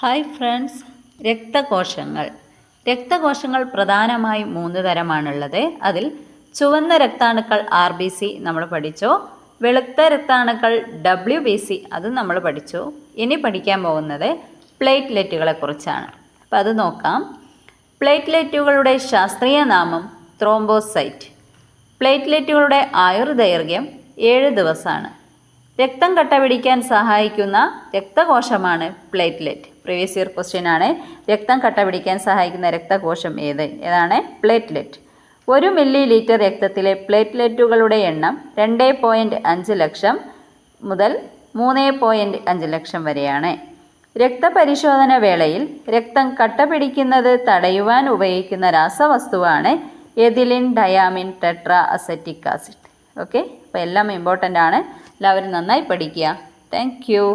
Hi friends, രക്തകോശങ്ങൾ പ്രധാനമായും 3 തരമാണുള്ളത്. അതിൽ ചുവന്ന രക്താണുക്കൾ RBC നമ്മൾ പഠിച്ചു, വെളുത്ത രക്താണുക്കൾ WBC അതും നമ്മൾ പഠിച്ചു. ഇനി പഠിക്കാൻ പോകുന്നത് പ്ലേറ്റ്ലെറ്റുകളെ കുറിച്ചാണ്. അപ്പം അത് നോക്കാം. പ്ലേറ്റ്ലെറ്റുകളുടെ ശാസ്ത്രീയ നാമം ത്രോംബോസൈറ്റ്. പ്ലേറ്റ്ലെറ്റുകളുടെ ആയുർദൈർഘ്യം 7 ദിവസമാണ്. രക്തം കട്ടപിടിക്കാൻ സഹായിക്കുന്ന രക്തകോശമാണ് പ്ലേറ്റ്ലെറ്റ്. പ്രീവിയസ് ഇയർ ക്വസ്റ്റ്യൻ ആണ്. രക്തം കട്ടപിടിക്കാൻ സഹായിക്കുന്ന രക്തകോശം ഏതാണ്? പ്ലേറ്റ്ലെറ്റ്. 1 മില്ലി ലിറ്റർ രക്തത്തിലെ പ്ലേറ്റ്ലെറ്റുകളുടെ എണ്ണം 2.5 ലക്ഷം മുതൽ 3.5 ലക്ഷം വരെയാണ്. രക്തപരിശോധന വേളയിൽ രക്തം കട്ടപിടിക്കുന്നത് തടയുവാൻ ഉപയോഗിക്കുന്ന രാസവസ്തുവാണ് ethylene diamine tetra acetic acid. Okay, അപ്പോൾ എല്ലാം ഇമ്പോർട്ടൻ്റ് ആണ്. എല്ലാവരും നന്നായി പഠിക്കുക. Thank U.